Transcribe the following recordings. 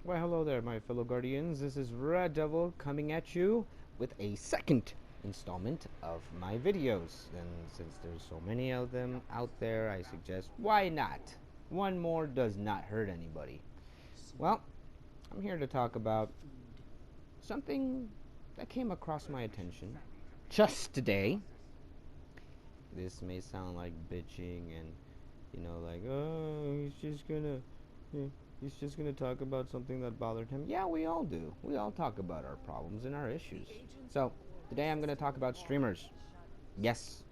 Why, hello there, my fellow guardians. This is Red Devil coming at you with a second installment of my videos. And since there's so many of them out there, I suggest why not? One more does not hurt anybody. Well, I'm here to talk about something that came across my attention just today. This may sound like bitching and, like, oh, he's just gonna talk about something that bothered him. Yeah, we all do. We all talk about our problems and our issues. So, today I'm gonna talk about streamers. Yes,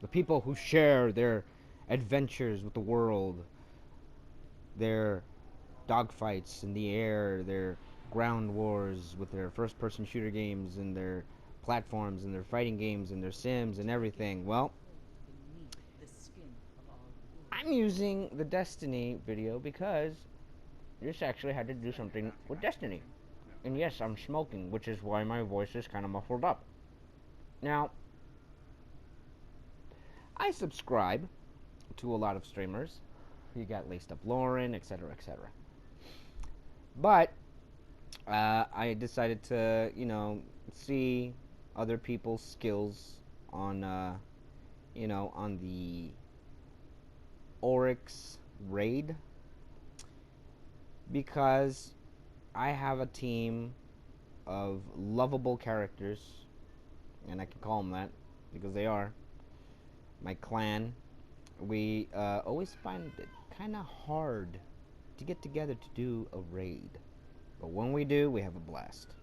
the people who share their adventures with the world, their dogfights in the air, their ground wars with their first person shooter games and their platforms and their fighting games and their sims and everything. Well, I'm using the Destiny video because this actually had to do something with Destiny. And yes, I'm smoking, which is why my voice is kind of muffled up. Now, I subscribe to a lot of streamers. You got Laced Up Lauren, etc., etc. But I decided to, see other people's skills on, on the Oryx raid because I have a team of lovable characters, and I can call them that because they are my clan. We always find it kind of hard to get together to do a raid, but when we do, we have a blast.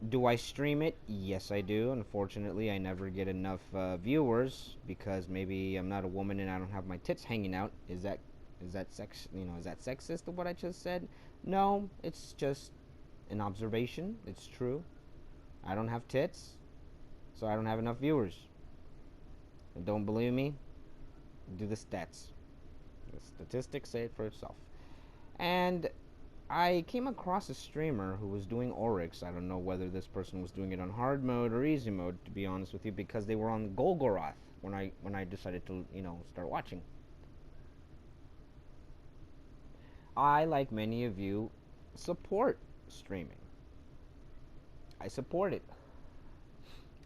Do I stream it? Yes, I do. Unfortunately, I never get enough viewers because maybe I'm not a woman and I don't have my tits hanging out. Is that sex? Is that sexist of what I just said? No, it's just an observation. It's true. I don't have tits, so I don't have enough viewers. And don't believe me? Do the stats. The statistics say it for itself. And I came across a streamer who was doing Oryx. I don't know whether this person was doing it on hard mode or easy mode, to be honest with you, because they were on Golgoroth when I decided to, start watching. I, like many of you, support streaming. I support it.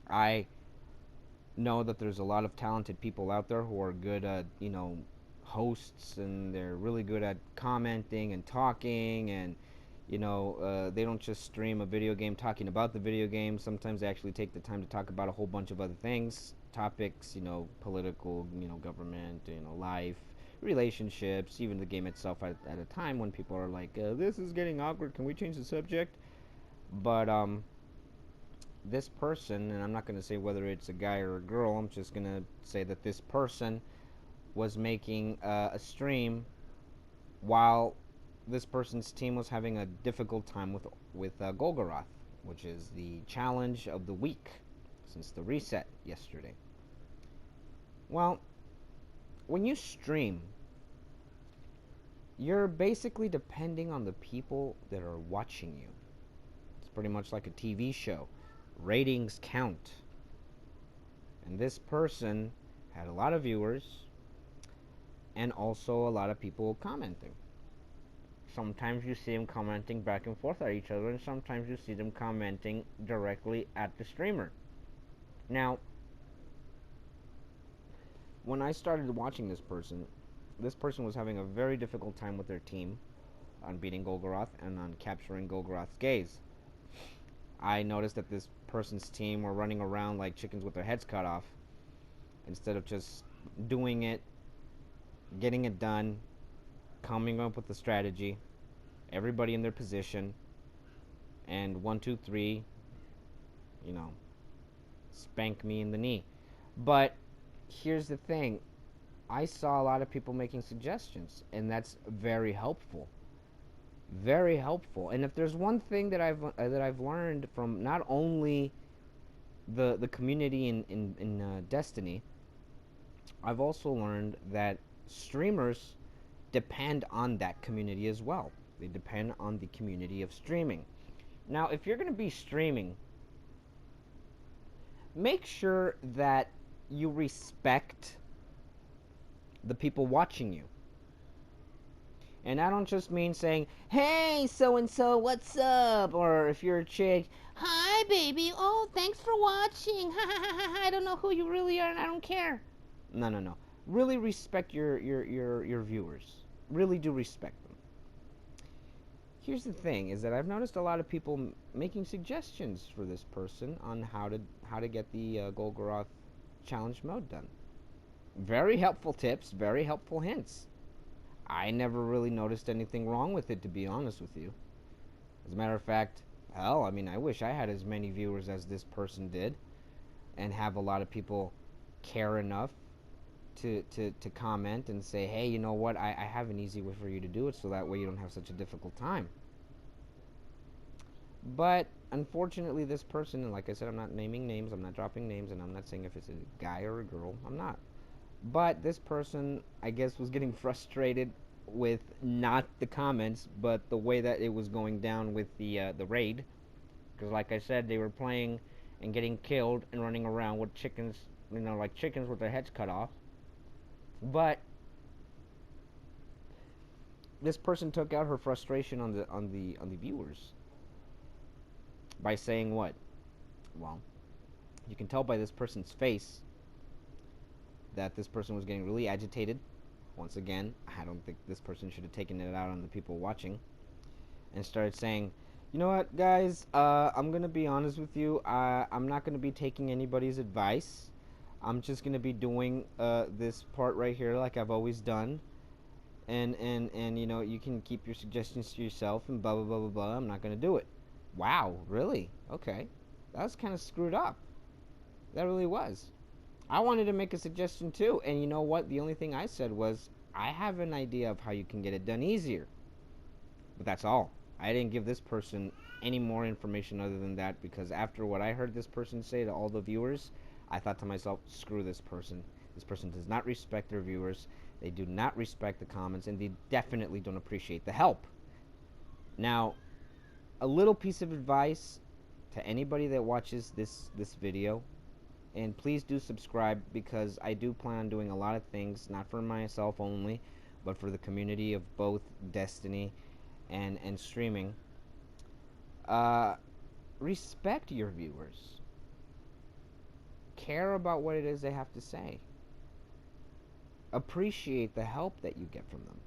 I know that there's a lot of talented people out there who are good at, hosts, and they're really good at commenting and talking, and they don't just stream a video game talking about the video game. Sometimes they actually take the time to talk about a whole bunch of other things, topics, political, government, life, relationships, even the game itself at a time when people are like, this is getting awkward, can we change the subject? But this person, and I'm not going to say whether it's a guy or a girl, I'm just going to say that this person was making a stream while this person's team was having a difficult time with Golgoroth, which is the challenge of the week since the reset yesterday. Well, when you stream, you're basically depending on the people that are watching you. It's pretty much like a TV show. Ratings count. And this person had a lot of viewers and also a lot of people commenting. Sometimes you see them commenting back and forth at each other, and sometimes you see them commenting directly at the streamer. Now, when I started watching this person was having a very difficult time with their team on beating Golgoroth and on capturing Golgoroth's gaze. I noticed that this person's team were running around like chickens with their heads cut off instead of just doing it, getting it done, coming up with a strategy, everybody in their position, and 1, 2, 3, spank me in the knee. But here's the thing, I saw a lot of people making suggestions, and that's very helpful. Very helpful. And if there's one thing that I've learned from not only the community in Destiny, I've also learned that streamers depend on that community as well. They depend on the community of streaming. Now, if you're going to be streaming, make sure that you respect the people watching you. And I don't just mean saying, hey, so-and-so, what's up? Or if you're a chick, hi, baby. Oh, thanks for watching. I don't know who you really are, and I don't care. No, no, no. Really respect your viewers. Really do respect them. Here's the thing, is that I've noticed a lot of people making suggestions for this person on how to get the Golgoroth challenge mode done. Very helpful tips, very helpful hints. I never really noticed anything wrong with it, to be honest with you. As a matter of fact, hell, I mean, I wish I had as many viewers as this person did, and have a lot of people care enough to comment and say, hey, you know what, I have an easy way for you to do it, so that way you don't have such a difficult time. But unfortunately, this person, and like I said, I'm not naming names, I'm not dropping names, and I'm not saying if it's a guy or a girl, I'm not. But this person, I guess, was getting frustrated with not the comments, but the way that it was going down with the raid. Because like I said, they were playing and getting killed and running around with chickens, you know, like chickens with their heads cut off. But this person took out her frustration on the viewers by saying what? Well, you can tell by this person's face that this person was getting really agitated. Once again, I don't think this person should have taken it out on the people watching, and started saying, you know what, guys, I'm gonna be honest with you, I'm not gonna be taking anybody's advice. I'm just gonna be doing this part right here like I've always done, and you know, you can keep your suggestions to yourself and blah blah blah blah blah. I'm not gonna do it. Wow, really? Okay, that was kind of screwed up. That really was. I wanted to make a suggestion too, and you know what? The only thing I said was, I have an idea of how you can get it done easier. But that's all. I didn't give this person any more information other than that, because after what I heard this person say to all the viewers, I thought to myself, screw this person. This person does not respect their viewers. They do not respect the comments, and they definitely don't appreciate the help. Now, a little piece of advice to anybody that watches this video, and please do subscribe, because I do plan on doing a lot of things, not for myself only, but for the community of both Destiny and streaming. Respect your viewers. Care about what it is they have to say. Appreciate the help that you get from them.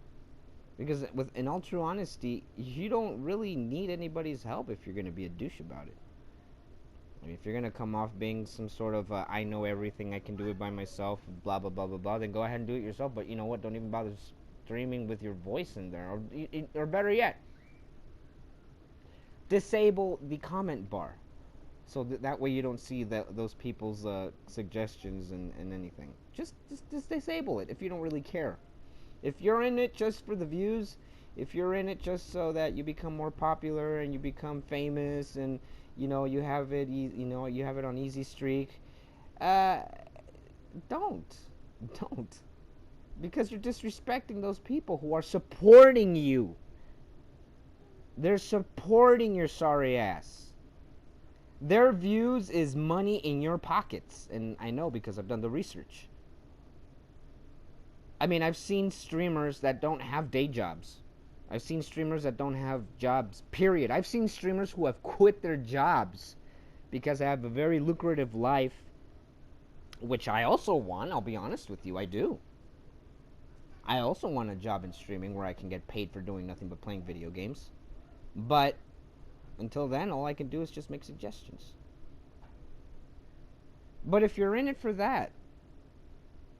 Because in all true honesty, you don't really need anybody's help if you're going to be a douche about it. I mean, if you're going to come off being some sort of, I know everything, I can do it by myself, blah, blah, blah, blah, blah, then go ahead and do it yourself. But you know what? Don't even bother streaming with your voice in there. Or better yet, disable the comment bar. So that way you don't see those people's suggestions and anything. Just disable it if you don't really care. If you're in it just for the views, if you're in it just so that you become more popular and you become famous and you know you have it on easy streak, don't, because you're disrespecting those people who are supporting you. They're supporting your sorry ass. Their views is money in your pockets, and I know because I've done the research. I mean, I've seen streamers that don't have day jobs. I've seen streamers that don't have jobs, period. I've seen streamers who have quit their jobs because they have a very lucrative life, which I also want, I'll be honest with you, I do. I also want a job in streaming where I can get paid for doing nothing but playing video games. But until then, all I can do is just make suggestions. But if you're in it for that,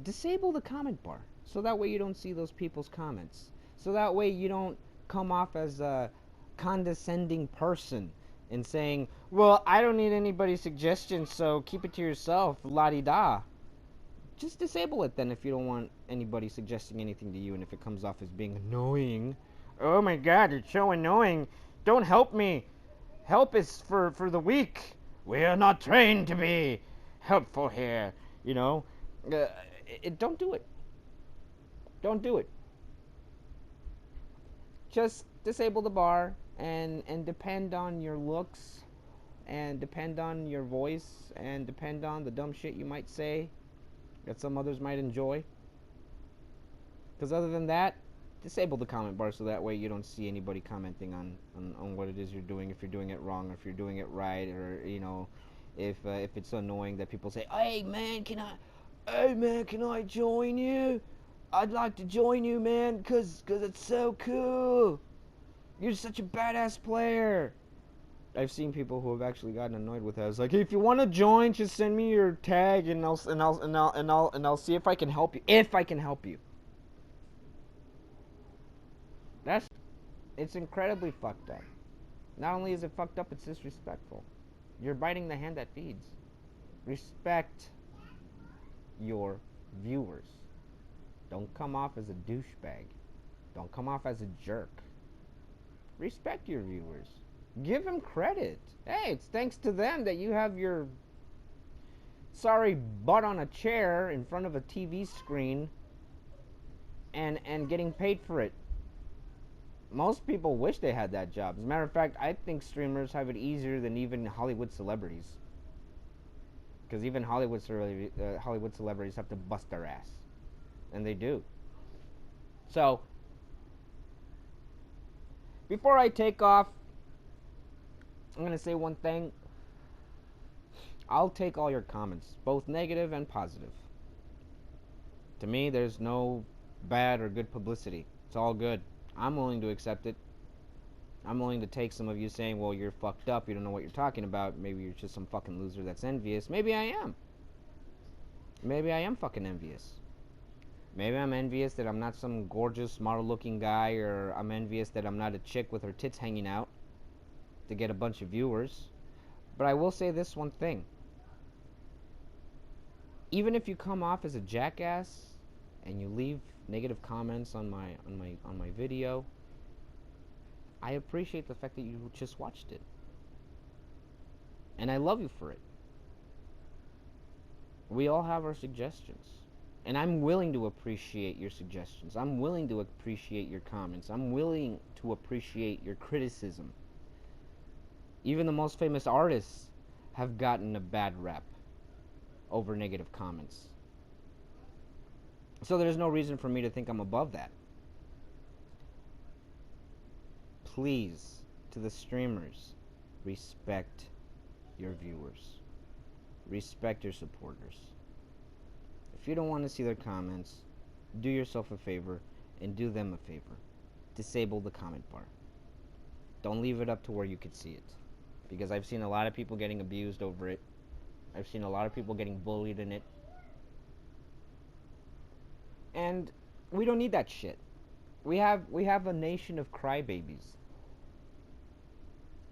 disable the comment bar. So that way you don't see those people's comments. So that way you don't come off as a condescending person and saying, well, I don't need anybody's suggestions, so keep it to yourself, la-di-da. Just disable it then if you don't want anybody suggesting anything to you, and if it comes off as being annoying. Oh my god, it's so annoying. Don't help me. Help is for the weak. We are not trained to be helpful here, you know. Don't do it. Don't do it. Just disable the bar and depend on your looks and depend on your voice and depend on the dumb shit you might say that some others might enjoy. Because other than that, disable the comment bar so that way you don't see anybody commenting on what it is you're doing, if you're doing it wrong, or if you're doing it right, or if it's annoying that people say, hey man, can I join you? I'd like to join you, man, cause it's so cool. You're such a badass player. I've seen people who have actually gotten annoyed with that. It's like, hey, if you want to join, just send me your tag, and I'll see if I can help you. If I can help you. It's incredibly fucked up. Not only is it fucked up, it's disrespectful. You're biting the hand that feeds. Respect your viewers. Don't come off as a douchebag. Don't come off as a jerk. Respect your viewers. Give them credit. Hey, it's thanks to them that you have your sorry butt on a chair in front of a TV screen and getting paid for it. Most people wish they had that job. As a matter of fact, I think streamers have it easier than even Hollywood celebrities. Because even Hollywood celebrities have to bust their ass. And they do. So, before I take off, I'm going to say one thing. I'll take all your comments, both negative and positive. To me, there's no bad or good publicity. It's all good. I'm willing to accept it. I'm willing to take some of you saying, well, you're fucked up, you don't know what you're talking about, maybe you're just some fucking loser that's envious. Maybe I am. Maybe I am fucking envious. Maybe I'm envious that I'm not some gorgeous, model-looking guy, or I'm envious that I'm not a chick with her tits hanging out to get a bunch of viewers. But I will say this one thing. Even if you come off as a jackass and you leave negative comments on my video, I appreciate the fact that you just watched it. And I love you for it. We all have our suggestions. And I'm willing to appreciate your suggestions. I'm willing to appreciate your comments. I'm willing to appreciate your criticism. Even the most famous artists have gotten a bad rep over negative comments. So there's no reason for me to think I'm above that. Please, to the streamers, respect your viewers. Respect your supporters. If you don't want to see their comments, do yourself a favor and do them a favor. Disable the comment bar. Don't leave it up to where you could see it. Because I've seen a lot of people getting abused over it. I've seen a lot of people getting bullied in it. And we don't need that shit. We have a nation of crybabies.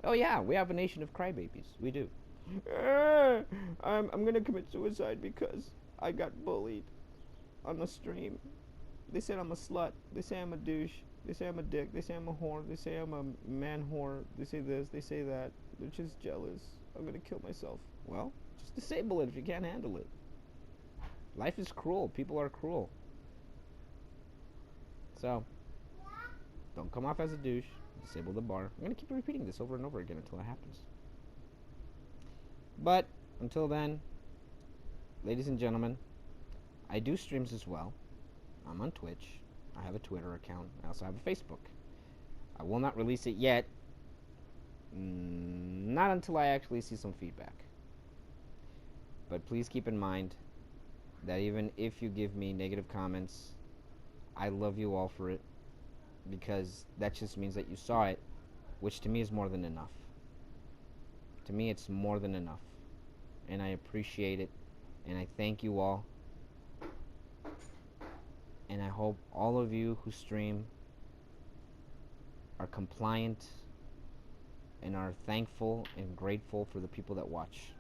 Oh yeah, we have a nation of crybabies. We do. I'm gonna commit suicide because I got bullied on the stream. They said I'm a slut. They say I'm a douche. They say I'm a dick. They say I'm a whore. They say I'm a man whore. They say this. They say that. They're just jealous. I'm gonna kill myself. Well, just disable it if you can't handle it. Life is cruel. People are cruel. So, don't come off as a douche. Disable the bar. I'm going to keep repeating this over and over again until it happens. But, until then, ladies and gentlemen, I do streams as well. I'm on Twitch. I have a Twitter account. I also have a Facebook. I will not release it yet. Not until I actually see some feedback. But please keep in mind that even if you give me negative comments, I love you all for it, because that just means that you saw it, which to me is more than enough. To me, it's more than enough, and I appreciate it, and I thank you all, and I hope all of you who stream are compliant and are thankful and grateful for the people that watch.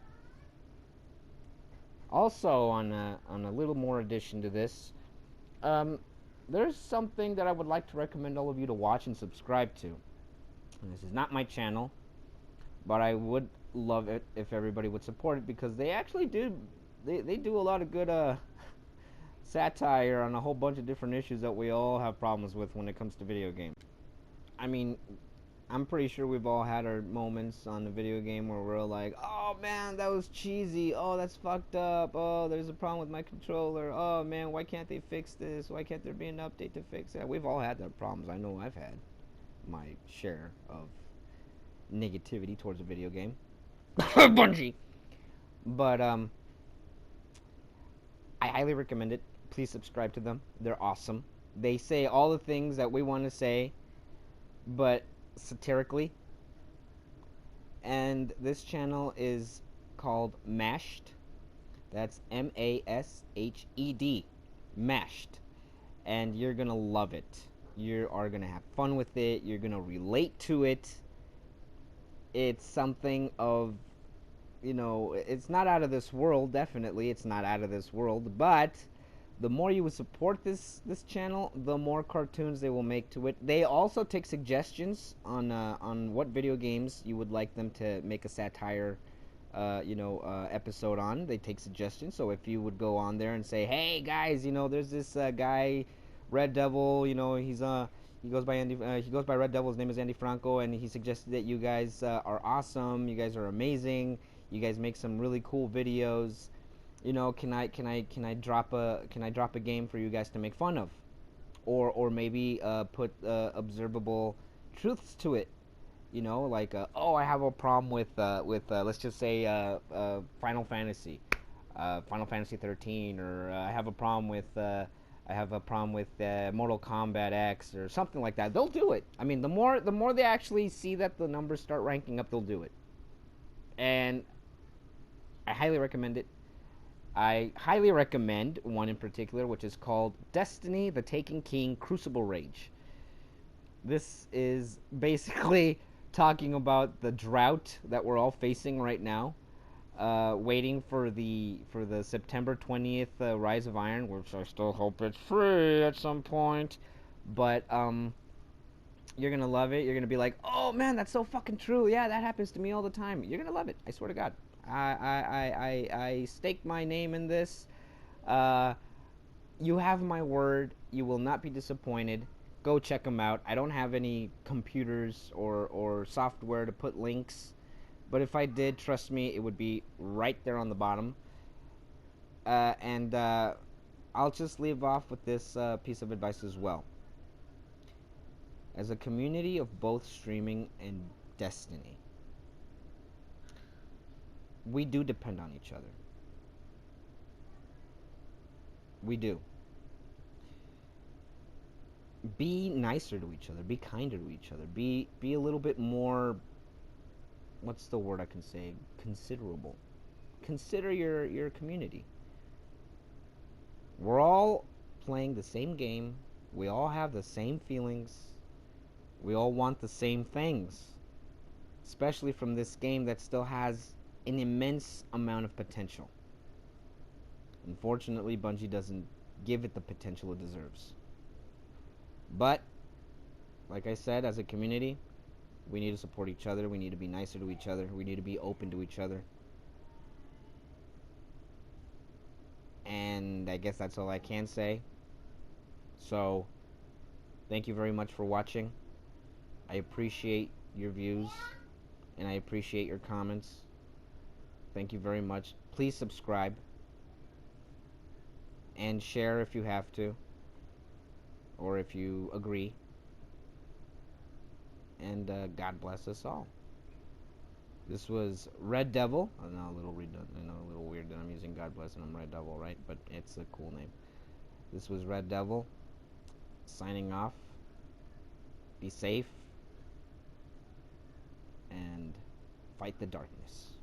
Also, on a little more addition to this, there's something that I would like to recommend all of you to watch and subscribe to. And this is not my channel, but I would love it if everybody would support it, because they actually do they do a lot of good satire on a whole bunch of different issues that we all have problems with when it comes to video games. I mean, I'm pretty sure we've all had our moments on the video game where we're like, oh man, that was cheesy. Oh, that's fucked up. Oh, there's a problem with my controller. Oh man, why can't they fix this? Why can't there be an update to fix it? We've all had that problems. I know I've had my share of negativity towards a video game. Bungie. But I highly recommend it. Please subscribe to them. They're awesome. They say all the things that we want to say, but satirically. And this channel is called Mashed. That's MASHED. Mashed. And you're going to love it. You are going to have fun with it. You're going to relate to it. It's something of, you know, it's not out of this world. Definitely, it's not out of this world. But the more you would support this channel, the more cartoons they will make to it. They also take suggestions on what video games you would like them to make a satire, episode on. They take suggestions. So if you would go on there and say, "Hey guys, you know, there's this guy, Red Devil. You know, he goes by he goes by Red Devil. His name is Andy Franco, and he suggested that you guys are awesome. You guys are amazing. You guys make some really cool videos. You know, can I drop a game for you guys to make fun of, or maybe put observable truths to it. You know, like oh, I have a problem with let's just say Final Fantasy, Final Fantasy 13, or I have a problem with Mortal Kombat X or something like that. They'll do it. I mean, the more they actually see that the numbers start ranking up, they'll do it. And I highly recommend it. I highly recommend one in particular, which is called Destiny: The Taken King Crucible Rage. This is basically talking about the drought that we're all facing right now, waiting for the September 20th Rise of Iron, which I still hope it's free at some point. But you're gonna love it. You're gonna be like, oh man, that's so fucking true. Yeah, that happens to me all the time. You're gonna love it. I swear to God. I stake my name in this. You have my word. You will not be disappointed. Go check them out. I don't have any computers or software to put links, but if I did, trust me, it would be right there on the bottom. And I'll just leave off with this piece of advice as well. As a community of both streaming and Destiny, we do depend on each other. We do. Be nicer to each other. Be kinder to each other. Be a little bit more, what's the word I can say? Considerable. Consider your community. We're all playing the same game. We all have the same feelings. We all want the same things. Especially from this game that still has an immense amount of potential. Unfortunately, Bungie doesn't give it the potential it deserves. But, like I said, as a community, we need to support each other. We need to be nicer to each other. We need to be open to each other. And I guess that's all I can say. So, thank you very much for watching. I appreciate your views, and I appreciate your comments. Thank you very much. Please subscribe and share if you have to, or if you agree. And God bless us all. This was Red Devil. I know a little weird that I'm using God bless and I'm Red Devil, right? But it's a cool name. This was Red Devil signing off. Be safe and fight the darkness.